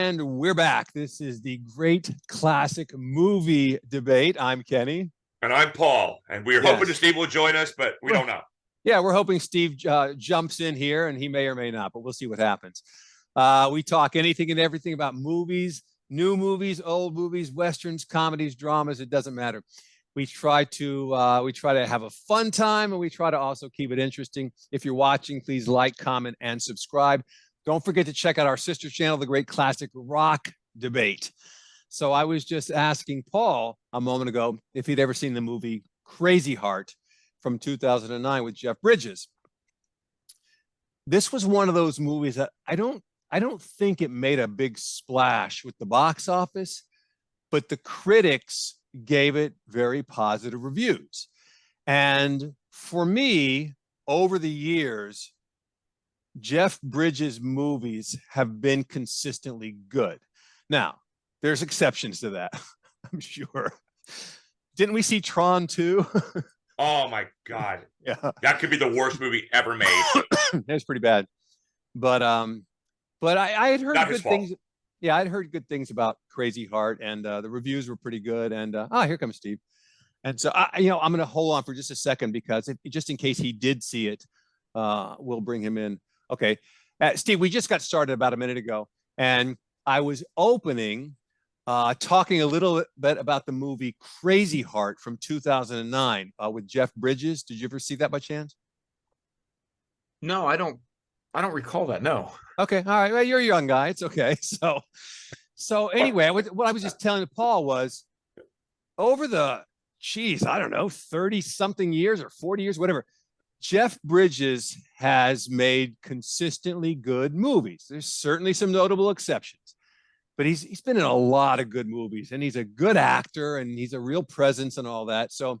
And we're back. This is the great classic movie debate. I'm Kenny. And I'm Paul. And we're hoping that Steve will join us, but we don't know. Yeah, we're hoping Steve jumps in here, and he may or may not, but we'll see what happens. We talk anything and everything about movies, new movies, old movies, westerns, comedies, dramas. It doesn't matter. We try to have a fun time, and we try to also keep it interesting. If you're watching, please like, comment, and subscribe. Don't forget to check out our sister channel, The Great Classic Rock Debate. So I was just asking Paul a moment ago if he'd ever seen the movie Crazy Heart from 2009 with Jeff Bridges. This was one of those movies that I don't think it made a big splash with the box office, but the critics gave it very positive reviews. And for me, over the years, Jeff Bridges movies have been consistently good. Now, there's exceptions to that, I'm sure. Didn't we see Tron 2? Oh my God. Yeah. That could be the worst movie ever made. That's pretty bad. But I had heard good things. Yeah, I'd heard good things about Crazy Heart, and the reviews were pretty good. And here comes Steve. And so I'm going to hold on for just a second because just in case he did see it, we'll bring him in. Okay, Steve, we just got started about a minute ago, and I was opening, talking a little bit about the movie Crazy Heart from 2009 with Jeff Bridges. Did you ever see that by chance? No, I don't recall that. No. Okay, all right. Well, you're a young guy. It's okay. So anyway, what I was just telling Paul was over the, I don't know, 30 something years or 40 years, whatever. Jeff Bridges has made consistently good movies. There's certainly some notable exceptions, but he's been in a lot of good movies, and he's a good actor, and he's a real presence and all that. So,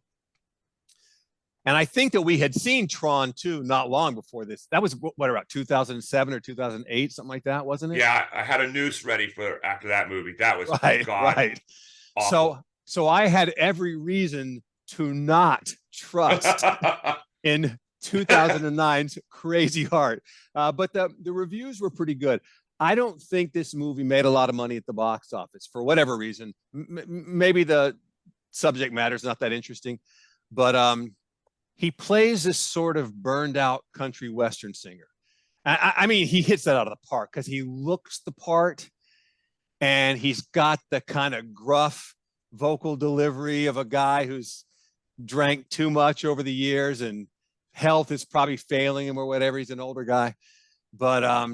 and I think that we had seen Tron 2 not long before this. That was what, about 2007 or 2008, something like that, wasn't it? Yeah, I had a noose ready for after that movie. That was right. Awful. So I had every reason to not trust in 2009's Crazy Heart. But the reviews were pretty good. I don't think this movie made a lot of money at the box office for whatever reason. Maybe the subject matter is not that interesting, but he plays this sort of burned out country western singer. I mean, he hits that out of the park because he looks the part, and he's got the kind of gruff vocal delivery of a guy who's drank too much over the years and health is probably failing him or whatever. He's an older guy, but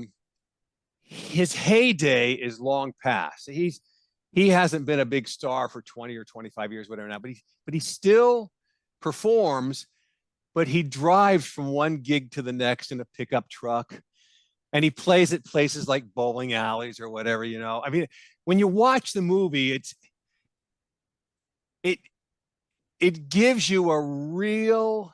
his heyday is long past. He hasn't been a big star for 20 or 25 years, whatever now, but he still performs, but he drives from one gig to the next in a pickup truck, and he plays at places like bowling alleys or whatever, I mean, when you watch the movie, it gives you a real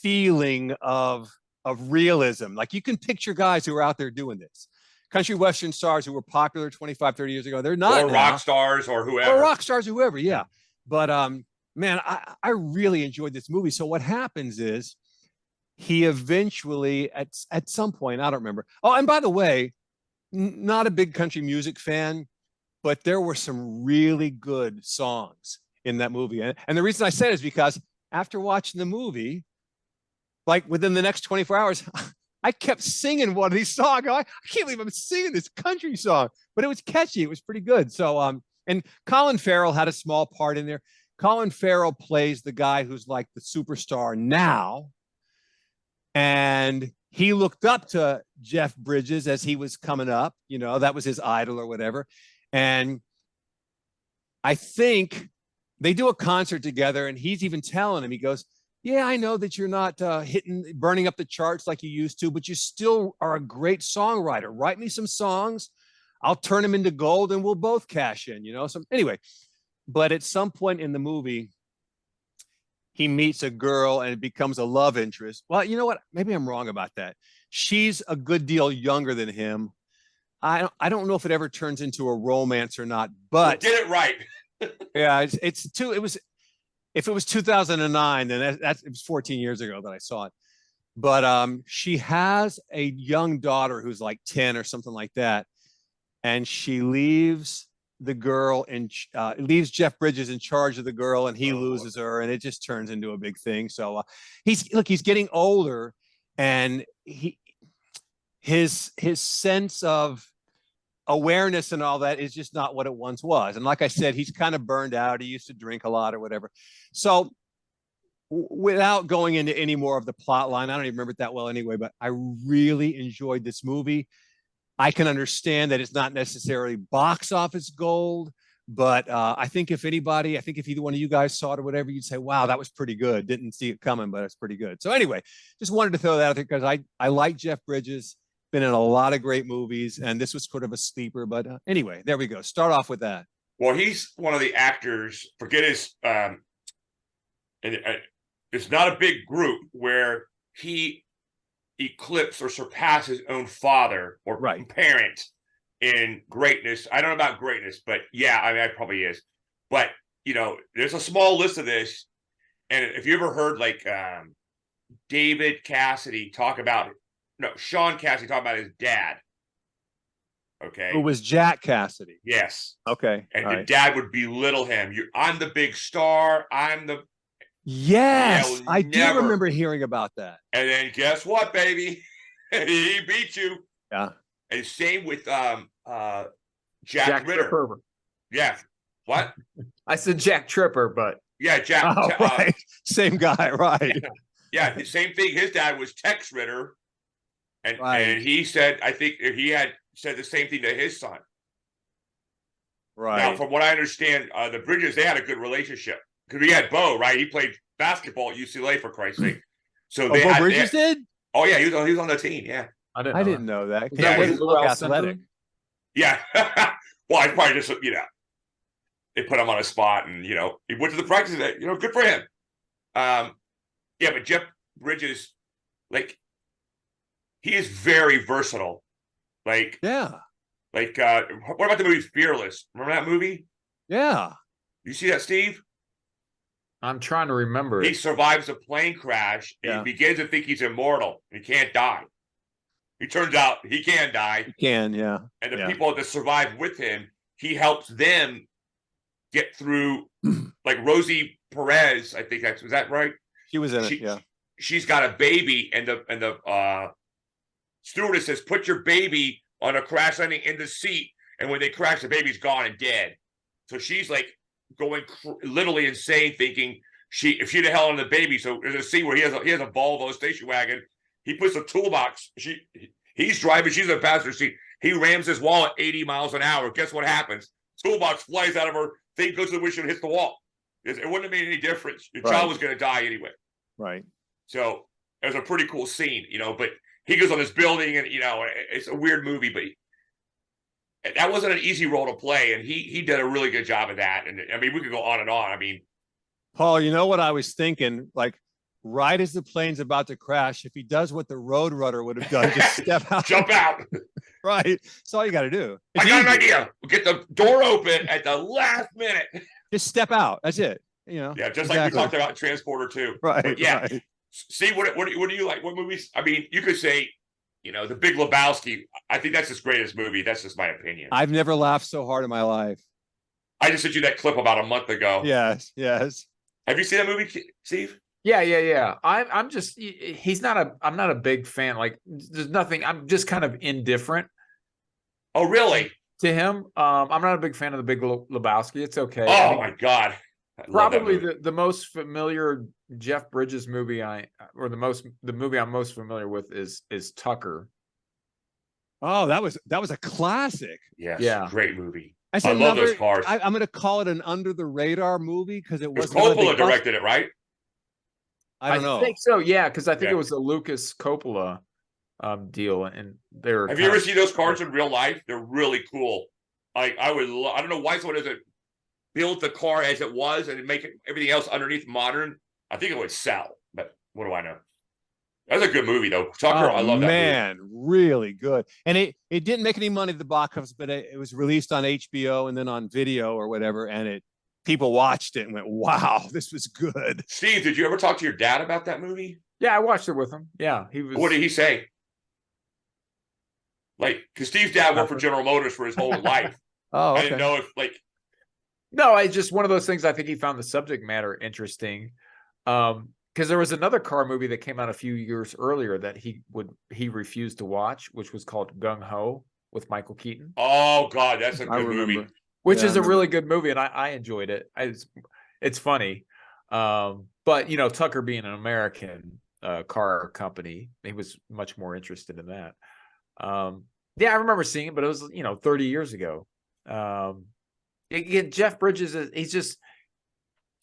feeling of realism. Like, you can picture guys who are out there doing this. Country western stars who were popular 25, 30 years ago. They're not or now. Rock stars or whoever. Or rock stars, whoever, yeah. But man, I really enjoyed this movie. So what happens is he eventually, at some point, I don't remember. Oh, and by the way, not a big country music fan, but there were some really good songs in that movie. And the reason I say it is because after watching the movie, like within the next 24 hours, I kept singing one of these songs. I can't believe I'm singing this country song, but it was catchy. It was pretty good. So, and Colin Farrell had a small part in there. Colin Farrell plays the guy who's like the superstar now. And he looked up to Jeff Bridges as he was coming up, that was his idol or whatever. And I think they do a concert together, and he's even telling him, he goes, yeah, I know that you're not burning up the charts like you used to, but you still are a great songwriter. Write me some songs. I'll turn them into gold, and we'll both cash in, So anyway, but at some point in the movie, he meets a girl and it becomes a love interest. Well, you know what? Maybe I'm wrong about that. She's a good deal younger than him. I don't know if it ever turns into a romance or not, but get it right. Yeah, if it was 2009, then it was 14 years ago that I saw it. But she has a young daughter who's like 10 or something like that. and she leaves the girl and leaves Jeff Bridges in charge of the girl, and he loses her, and it just turns into a big thing. So he's getting older, and his sense of awareness and all that is just not what it once was. And like I said, he's kind of burned out. He used to drink a lot or whatever. So without going into any more of the plot line, I don't even remember it that well anyway, but I really enjoyed this movie. I can understand that it's not necessarily box office gold, but I think if either one of you guys saw it or whatever, you'd say, wow, that was pretty good. Didn't see it coming, but it's pretty good. So anyway, just wanted to throw that out there because I like Jeff Bridges, been in a lot of great movies, and this was sort of a sleeper. But anyway, there we go. Start off with that. Well, he's one of the actors, forget his, it's not a big group where he eclipse or surpass his own father or parent in greatness. I don't know about greatness, but yeah, I mean, it probably is. But there's a small list of this, and if you ever heard like David Cassidy talk about Sean Cassidy talk about his dad, okay, who was Jack Cassidy? Yes. Okay. And the dad would belittle him. I'm the big star. I'm the Yes, I do remember hearing about that. And then guess what, baby? He beat you. Yeah. And same with Jack Ritter. Tripper. Yeah. What? I said Jack Tripper, but yeah, Jack. Right. Same guy, right? Yeah, the same thing. His dad was Tex Ritter, and he said, I think he had said the same thing to his son. Right. Now, from what I understand, the Bridges, they had a good relationship. Because we had Bo, right? He played basketball at UCLA, for Christ's sake. So Bo Bridges did? Oh yeah, he was on the team. Yeah, I didn't know that. Yeah, he was athletic. Yeah. Well, I probably just they put him on a spot, and he went to the practice. Good for him. Yeah, but Jeff Bridges, like, he is very versatile. Like, yeah. Like, what about the movie Fearless? Remember that movie? Yeah. You see that, Steve? I'm trying to remember He it. survives a plane crash, and he begins to think he's immortal. He can't die. It turns out he can die. He can, yeah. And the people that survive with him, he helps them get through. Like Rosie Perez, I think was that right? She was in it, yeah. She's got a baby, and the stewardess says, "Put your baby on a crash landing in the seat." And when they crash, the baby's gone and dead. So she's like going literally insane, thinking if she'd have held on the baby. So there's a scene where he has a Volvo station wagon. He puts a toolbox. He's driving. She's in the passenger seat. He rams his wall at 80 miles an hour. Guess what happens? Toolbox flies out of her. Thing goes to the windshield and hits the wall. It wouldn't have made any difference. Your child was going to die anyway. Right. So it was a pretty cool scene, But he goes on this building, and it's a weird movie, but that wasn't an easy role to play, and he did a really good job of that. And I mean, we could go on and on. I mean, Paul, you know what I was thinking? Like, right as the plane's about to crash, if he does what the Roadrunner would have done, just step out, jump out. Right. That's all you got to do. I got an idea. We'll get the door open at the last minute. Just step out. That's it. Yeah, just like we talked about Transporter 2. Right. But yeah. Right. See what do you like? What movies? I mean, you could say, The Big Lebowski. I think that's his greatest movie. That's just my opinion. I've never laughed so hard in my life. I just sent you that clip about a month ago. Yes. Have you seen that movie, Steve? Yeah. I'm not a big fan. Like, there's nothing. I'm just kind of indifferent. Oh, really? To him, I'm not a big fan of The Big Lebowski. It's okay. Oh my God. Probably the most familiar Jeff Bridges movie the movie I'm most familiar with is Tucker. Oh, that was a classic. Yes, yeah, great movie. I love those cars. I'm going to call it an under the radar movie because it was Coppola directed it, right? I don't know. I think so. Yeah, because I think it was a Lucas Coppola deal, and they're. Have you ever seen those cars in real life? They're really cool. Like, I don't know why someone doesn't build the car as it was and make everything else underneath modern. I think it would sell, but what do I know? That's a good movie, though. Tucker, I love that movie. Man, really good. And it didn't make any money at the box office, but it was released on HBO and then on video or whatever, and people watched it and went, wow, this was good. Steve, did you ever talk to your dad about that movie? Yeah, I watched it with him. Yeah, he was. What did he say? Like, because Steve's dad worked for General Motors for his whole life. Oh, I okay. didn't know if like. No, I just one of those things. I think he found the subject matter interesting, because there was another car movie that came out a few years earlier that he refused to watch, which was called Gung Ho with Michael Keaton. Oh God, that's a I good remember. movie. Which Yeah, is I a remember. really good movie, and I enjoyed it. It's funny, but Tucker being an American car company, he was much more interested in that. Yeah, I remember seeing it, but it was 30 years ago. Again, Jeff Bridges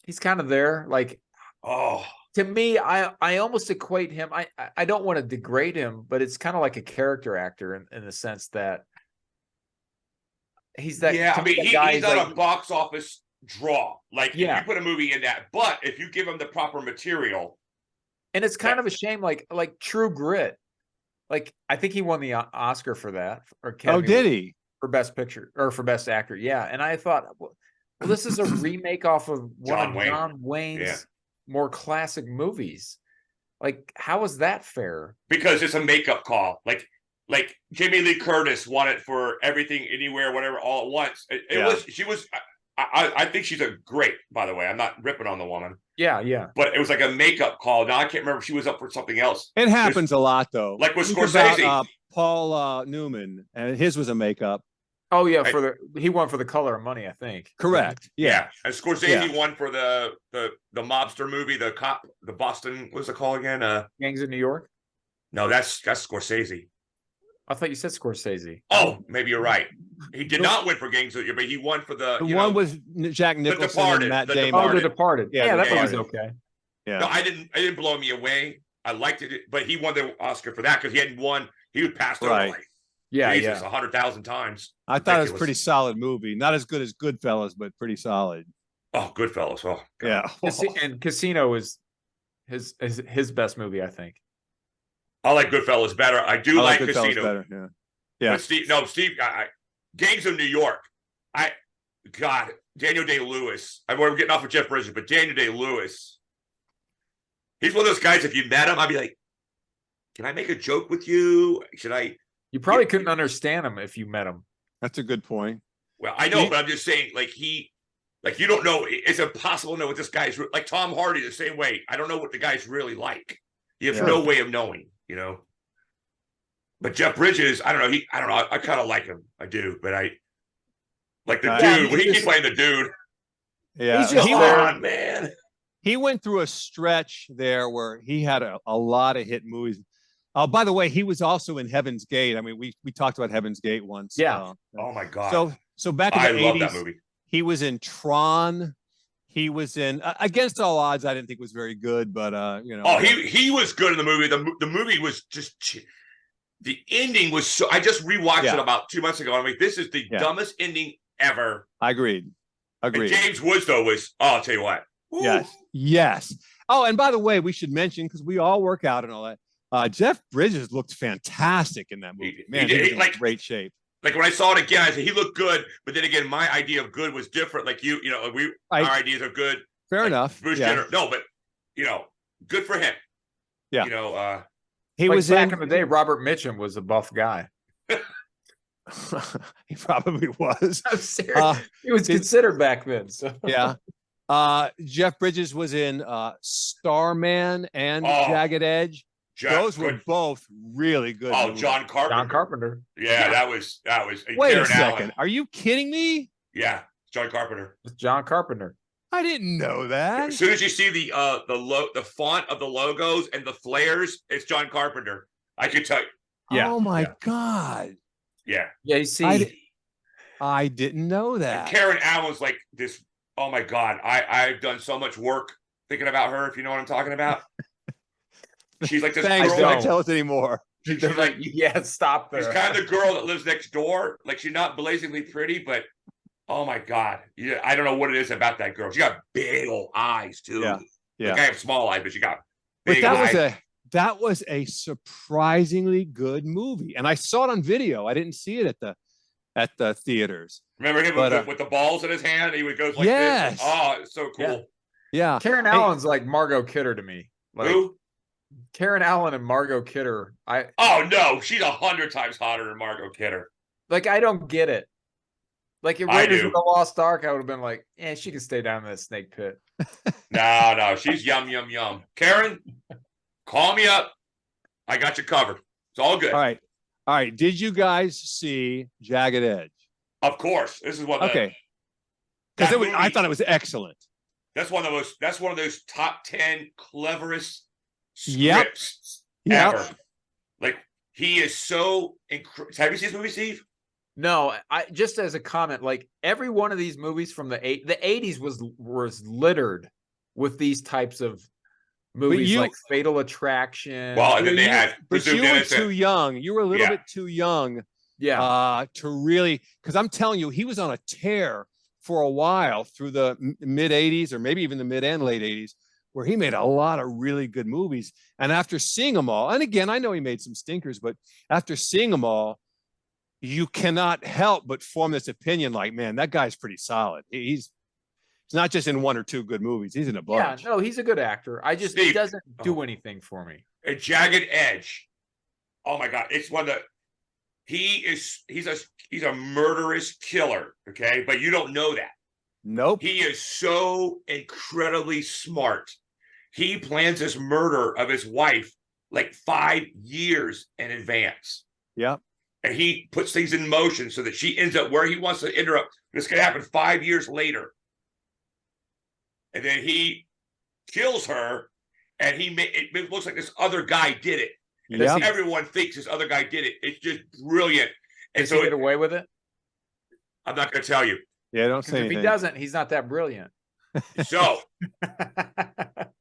he's kind of there. Like, Oh, to me, I almost equate him. I don't want to degrade him, but it's kind of like a character actor in the sense that he's that. yeah. To I me, mean, that guy he's is not like, a box office draw. Like, if Yeah. you put a movie in that, but if you give him the proper material, and it's kind of a shame, like True Grit. Like, I think he won the Oscar for that, or Oh, Academy did Award he? for Best Picture or for Best Actor. Yeah, and I thought, well, this is a remake off of one John of Wayne. John Wayne's Yeah. more classic movies. Like, how is that fair? because it's a makeup call. Like Jamie Lee Curtis won it for Everything, Anywhere, Whatever, All at Once. She was. I think she's a great. By the way, I'm not ripping on the woman. Yeah. But it was like a makeup call. Now I can't remember if she was up for something else. It happens a lot, though. Like with Think Scorsese. about, Paul Newman, and his was a makeup. Oh yeah, he won for The Color of Money, I think. Correct. Yeah. And Scorsese won for the mobster movie, the cop, the Boston. What's it called again? Gangs of New York. No, that's Scorsese. I thought you said Scorsese. Oh, maybe you're right. He did not win for Gangs of New York, but he won for the. The one was Jack Nicholson Departed, and Matt The Damon. Oh, The Departed. Yeah, that The was Departed. okay. Yeah. No, I didn't blow me away. I liked it, but he won the Oscar for that because he hadn't won. He was passed over Right. like Yeah, Jesus 100,000 times. I thought it was a Ridiculous. pretty solid movie. Not as good as Goodfellas, but pretty solid. Oh, Goodfellas. Oh, God. Yeah. And Casino is his best movie, I think. I like Goodfellas better. I do like Goodfellas Casino better. Yeah. Yeah. But Steve, Gangs of New York. Daniel Day-Lewis. We're getting off of Jeff Bridges, but Daniel Day-Lewis. He's one of those guys. If you met him, I'd be like, "Can I make a joke with you? Should I?" You probably couldn't understand him if you met him. That's a good point. Well, I know, but I'm just saying, you don't know. It's impossible to know what this guy's like. Tom Hardy, the same way. I don't know what the guy's really like. You have no way of knowing, But Jeff Bridges, I don't know. I don't know. I kind of like him. I do, but I like the dude when he keeps playing the dude. Yeah. He's just Come on, man. He went through a stretch there where he had a lot of hit movies. By the way, he was also in Heaven's Gate. I mean, we talked about Heaven's Gate once. Yeah. Oh my God. So back in the 80s, love that movie. he was in Tron. He was in Against All Odds. I didn't think was very good, but Oh, he was good in the movie. The movie was just the ending was so. I just rewatched it about 2 months ago. I'm like, this is the dumbest ending ever. I agreed. And James Woods though was. Oh, I'll tell you what. Woo. Yes. Oh, and by the way, we should mention because we all work out and all that. Jeff Bridges looked fantastic in that movie. Man, he was in great shape. Like when I saw it again, I said he looked good, but then again, my idea of good was different. Like our ideas are good. Fair enough. Bruce Jenner, no, but good for him. Yeah. He was back in the day. Robert Mitchum was a buff guy. He probably was. I'm serious. He was considered back then. So yeah. Jeff Bridges was in Starman and Jagged Edge. Those were both really good. Oh, John Carpenter. Yeah, that was. Wait a second. Are you kidding me? Yeah, John Carpenter. It's John Carpenter. I didn't know that. As soon as you see the font of the logos and the flares, it's John Carpenter. I can tell you. Yeah. Oh my God. Yeah. Yeah, you see. I didn't know that. And Karen Allen's like this. Oh my God. I've done so much work thinking about her, if you know what I'm talking about. She's like this Thanks, girl. don't tell us anymore. She's like, yeah, stop there. She's kind of the girl that lives next door. Like, she's not blazingly pretty, but oh my God. Yeah, I don't know what it is about that girl. She got big old eyes too. Yeah. Like, I have small eyes, but she got big but eyes. That was a surprisingly good movie. And I saw it on video. I didn't see it at the theaters. Remember him with the balls in his hand? He would go like this. Oh, it's so cool. Yeah. Karen Allen's like Margot Kidder to me. Like, who? Karen Allen and Margot Kidder. Oh no, she's 100 times hotter than Margot Kidder. Like, I don't get it. Like in I Raiders do. of the Lost Ark, I would have been like, she can stay down in that snake pit. No, she's yum, yum, yum. Karen, call me up. I got you covered. It's all good. All right. All right. Did you guys see Jagged Edge? Of course. This is what Okay. Because I thought it was excellent. That's one of those top 10 cleverest Yep. scripts Yep. ever. Like, he is so incredible. Have you seen this movie, Steve? No, I just as a comment, like every one of these movies from the 80s was littered with these types of movies, like Fatal Attraction. Well, and then they had but you were too young. You were a little bit too young. Yeah. To really, because I'm telling you, he was on a tear for a while through the mid 80s or maybe even the mid and late 80s, where he made a lot of really good movies. And after seeing them all, and again, I know he made some stinkers, but after seeing them all, you cannot help but form this opinion like, man, that guy's pretty solid. He's not just in one or two good movies. He's in a bunch. Yeah, no, he's a good actor. He doesn't do anything for me. A Jagged Edge. Oh my God. It's one that he's a murderous killer. Okay. But you don't know that. Nope. He is so incredibly smart. He plans this murder of his wife like 5 years in advance. Yeah. And he puts things in motion so that she ends up where he wants to end up. This could happen 5 years later. And then he kills her, and it looks like this other guy did it. And everyone thinks this other guy did it. It's just brilliant. And Does he get away with it? I'm not going to tell you. Yeah, don't say anything. If he doesn't, he's not that brilliant. So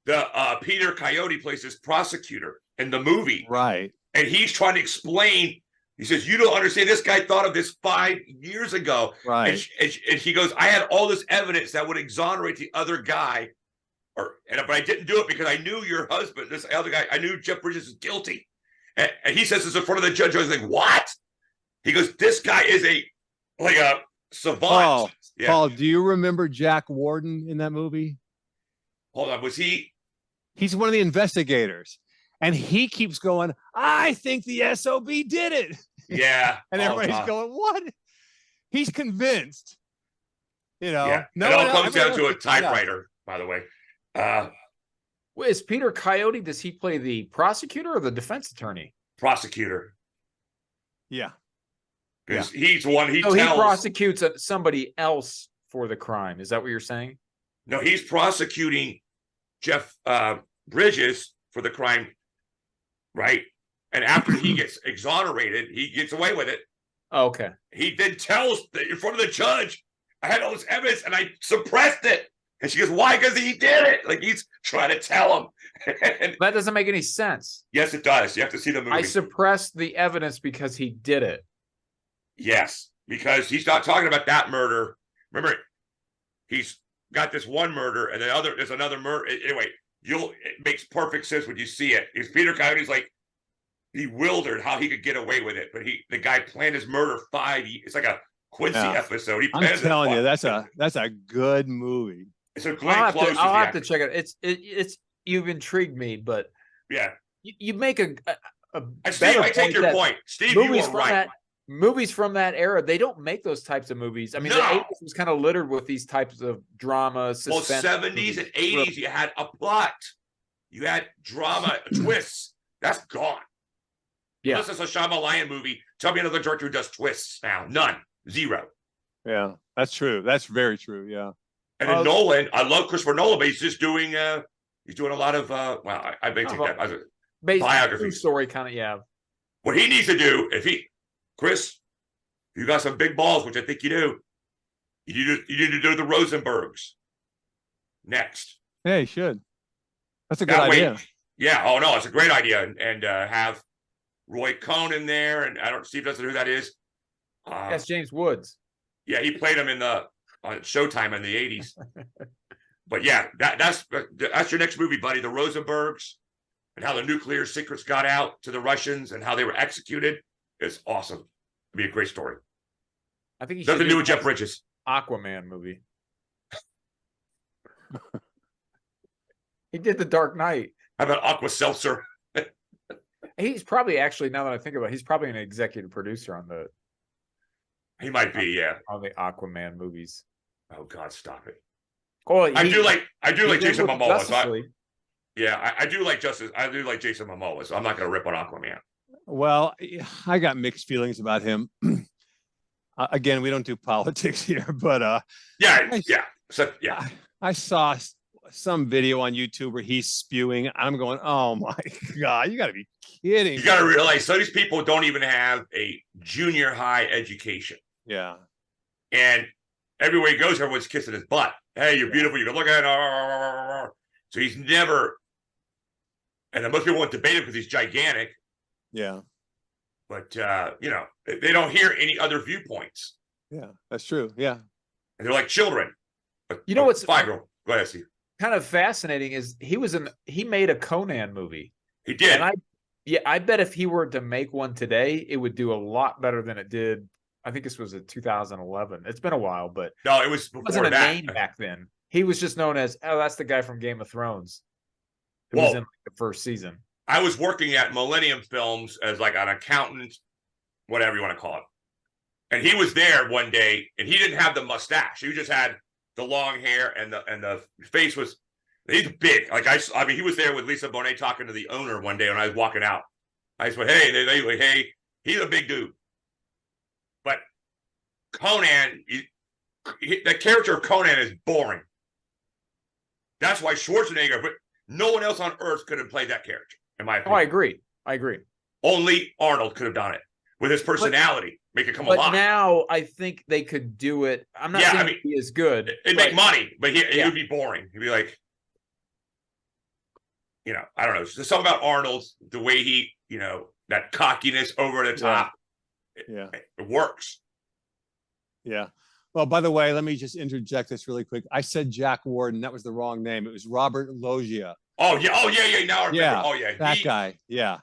the Peter Coyote plays this prosecutor in the movie. Right. And he's trying to explain. He says, you don't understand. This guy thought of this 5 years ago. Right. And he goes, I had all this evidence that would exonerate the other guy. But I didn't do it because I knew your husband, this other guy, I knew Jeff Bridges is guilty. And he says this in front of the judge. I was like, what? He goes, this guy is a savant. Paul, do you remember Jack Warden in that movie? Hold on. Was he? He's one of the investigators. And he keeps going, I think the SOB did it. Yeah. And everybody's going, what? He's convinced. You know, yeah. It all comes down to a typewriter, by the way. Is Peter Coyote, does he play the prosecutor or the defense attorney? Prosecutor. Yeah. Because he's the one he prosecutes somebody else for the crime. Is that what you're saying? No, he's prosecuting Jeff Bridges for the crime. Right. And after he gets exonerated, he gets away with it. Oh, okay. He then tells in front of the judge, I had all this evidence and I suppressed it. And she goes, why? Because he did it. Like he's trying to tell him. That doesn't make any sense. Yes, it does. You have to see the movie. I suppressed the evidence because he did it. Yes, because he's not talking about that murder. Remember, he's got this one murder and there's another murder. Anyway, it makes perfect sense when you see it. Because Peter Coyote's like bewildered how he could get away with it, but the guy planned his murder 5 years. It's like a Quincy episode. I'm telling you, that's a good movie. It's a Glenn Close. I'll have to check it. It's you've intrigued me, but yeah, you make a Steve, I take your point. Steve, you are right. Movies from that era, they don't make those types of movies. I mean, the 80s was kind of littered with these types of drama, suspense. Well, 70s and 80s, you had a plot. You had drama, twists. That's gone. Yeah. Unless it's a Shyamalan movie. Tell me another director who does twists now. None. Zero. Yeah, that's true. That's very true. Yeah. And then Nolan, I love Christopher Nolan, but he's just doing a lot of I may take that as a biography story kind of. Yeah. What he needs to do, Chris, you got some big balls, which I think you do. You need to do the Rosenbergs next. Yeah, you should. That's a good idea. Yeah. Oh no, it's a great idea, and have Roy Cohn in there, and Steve doesn't know who that is. That's James Woods. Yeah, he played him in on Showtime in the 80s. But yeah, that's your next movie, buddy. The Rosenbergs and how the nuclear secrets got out to the Russians and how they were executed. It's awesome. It'd be a great story. I think he nothing to do with Jeff Bridges. Aquaman movie. He did The Dark Knight. How about Aqua Seltzer? He's probably actually, now that I think about it, he's probably an executive producer on the He might be, yeah. on the Aquaman movies. Oh God, stop it. Oh, I do like he's in Jason with Momoa. Justice So League. I do like Jason Momoa. So I'm not gonna rip on Aquaman. Well, I got mixed feelings about him. Again, we don't do politics here, but I saw some video on YouTube where he's spewing. I'm going, oh my God, you got to be kidding. You got to realize some of these people don't even have a junior high education. Yeah. And everywhere he goes, everyone's kissing his butt. Hey, you're beautiful. You can look at it. So he's never, and most people won't debate him because he's gigantic. Yeah. But, they don't hear any other viewpoints. Yeah, that's true. Yeah. And they're like children. You know what's 5-year-old? Go ahead, Steve. Kind of fascinating is he made a Conan movie. He did. And I bet if he were to make one today, it would do a lot better than it did. I think this was in 2011. It's been a while, but no, it wasn't a name back then. He was just known as, oh, that's the guy from Game of Thrones. Who was in the first season. I was working at Millennium Films as like an accountant, whatever you want to call it. And he was there one day, and he didn't have the mustache. He just had the long hair, and the face was. He's big. Like I mean, he was there with Lisa Bonet talking to the owner one day when I was walking out. I just went, "Hey," they like, "Hey, he's a big dude." But Conan, the character of Conan is boring. That's why Schwarzenegger, but no one else on earth could have played that character. In my opinion. Oh, I agree. Only Arnold could have done it with his personality. Make it come alive. But now I think they could do it. I'm not saying he is good. It'd make money, but he would be boring. He'd be like, I don't know. There's something about Arnold, the way he, that cockiness over the top. Yeah. It works. Yeah. Well, by the way, let me just interject this really quick. I said Jack Warden. That was the wrong name. It was Robert Loggia. Oh, yeah. Now I remember. Yeah. Oh, yeah. That guy. Yeah.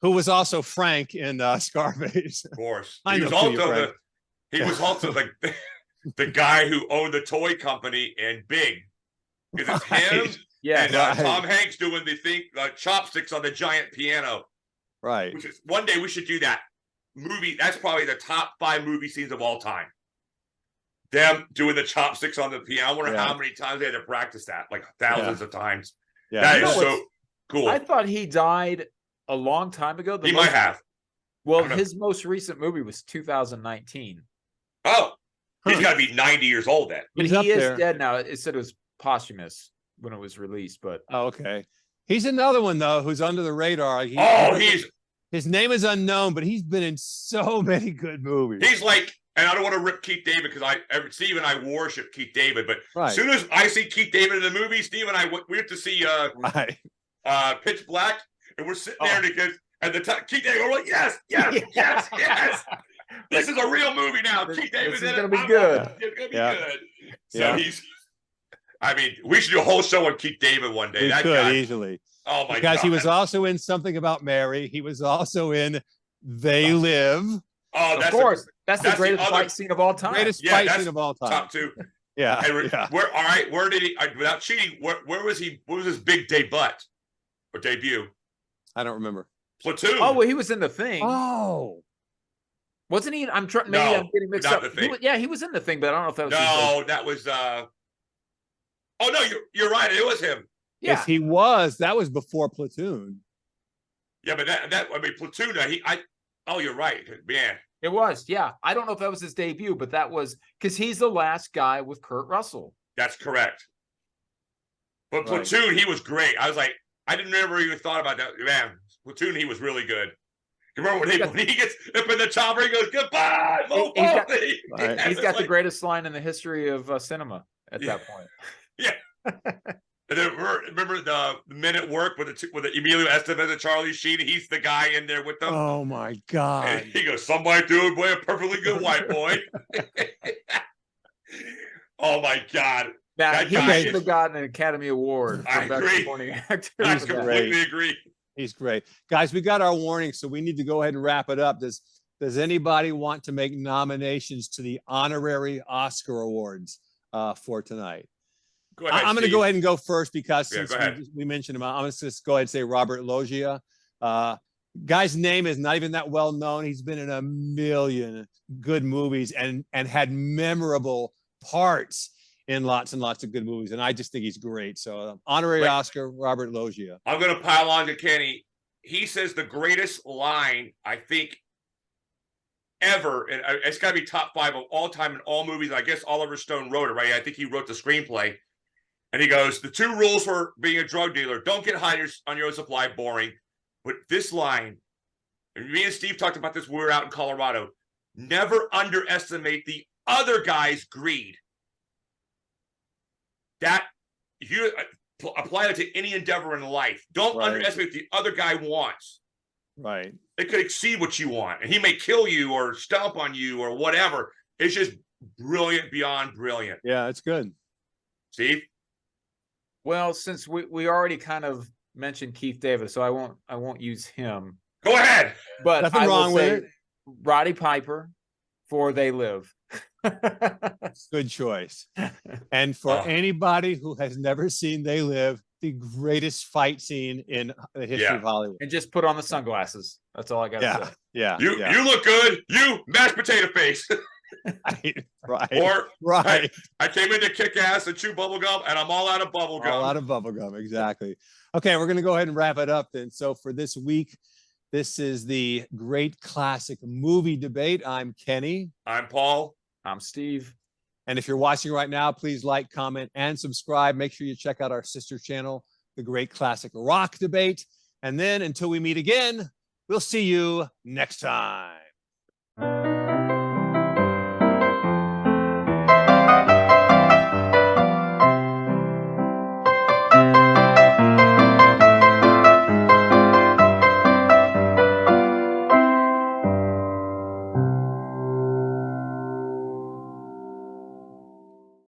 Who was also Frank in Scarface. Of course. He was also the guy who owned the toy company in Big. Because it's him and Tom Hanks doing the thing, chopsticks on the giant piano. Right. Which is, one day we should do that movie. That's probably the top 5 movie scenes of all time. Them doing the chopsticks on the piano. I wonder how many times they had to practice that, like thousands of times. Yeah. That is so cool. I thought he died a long time ago. He might have. Well, his most recent movie was 2019. Oh, he's got to be 90 years old then. But he is dead now. It said it was posthumous when it was released, but okay. He's another one though who's under the radar. His name is unknown, but he's been in so many good movies. He's like, and I don't want to rip Keith David because Steve and I worship Keith David, but as soon as I see Keith David in the movie, Steve and I we have to see Pitch Black, and we're sitting there because at the time Keith David, we're like, yes. This is a real movie now. Keith David's in it. It's gonna be good. It's gonna be good. So we should do a whole show on Keith David one day. That could easily. Oh my God. Because he was also in Something About Mary. He was also in They Live. Oh, of course. That's the greatest fight scene of all time. Greatest fight scene of all time. Top 2. Yeah. Where did he, without cheating, where was he? What was his big debut? I don't remember. Platoon. Oh, well, he was in The Thing. Oh. Wasn't he? I'm getting mixed up. He was in The Thing, but I don't know if that was. No, that was. Oh no, you're right. It was him. Yeah. Yes, he was. That was before Platoon. Yeah, but Platoon. Oh, you're right, man. It was. Yeah, I don't know if that was his debut, but that was because he's the last guy with Kurt Russell. That's correct. But Platoon, he was great. I was like, I didn't ever even thought about that. Man, Platoon, he was really good. You remember when he gets up in the chopper, he goes, "Goodbye, He's got the greatest line in the history of cinema at that point. Yeah. And then remember the Men at Work with Emilio Estevez and Charlie Sheen. He's the guy in there with them. Oh my God! And he goes, "Somebody do it, boy, a perfectly good white boy." Oh my God! Now, he should have gotten an Academy Award. I agree. I completely agree. He's great, guys. We got our warning, so we need to go ahead and wrap it up. Does anybody want to make nominations to the honorary Oscar awards for tonight? Go ahead, I'm going to go ahead and go first because since we mentioned him, I'm going to just go ahead and say Robert Loggia. Guy's name is not even that well known. He's been in a million good movies and had memorable parts in lots and lots of good movies. And I just think he's great. So honorary Oscar, Robert Loggia. I'm going to pile on to Kenny. He says the greatest line, I think, ever, and it's got to be top 5 of all time in all movies. I guess Oliver Stone wrote it, right? I think he wrote the screenplay. And he goes, the 2 rules for being a drug dealer: don't get high on your own supply, boring. But this line, and me and Steve talked about this when we were out in Colorado, never underestimate the other guy's greed. That, if you apply it to any endeavor in life, don't underestimate what the other guy wants. Right. It could exceed what you want, and he may kill you or stomp on you or whatever. It's just brilliant beyond brilliant. Yeah, it's good. Steve? Well, since we already kind of mentioned Keith David, so I won't use him. Go ahead. But nothing wrong with it. Roddy Piper for They Live. Good choice. And for anybody who has never seen They Live, the greatest fight scene in the history of Hollywood. And just put on the sunglasses. That's all I got to say. Yeah. You look good. You mashed potato face. Right. Or right. I came in to kick ass and chew bubble gum, and I'm all out of bubble gum. All out of bubble gum, exactly. Okay, we're going to go ahead and wrap it up then. So for this week, this is the Great Classic Movie Debate. I'm Kenny. I'm Paul. I'm Steve. And if you're watching right now, please like, comment, and subscribe. Make sure you check out our sister channel, The Great Classic Rock Debate. And then until we meet again, we'll see you next time.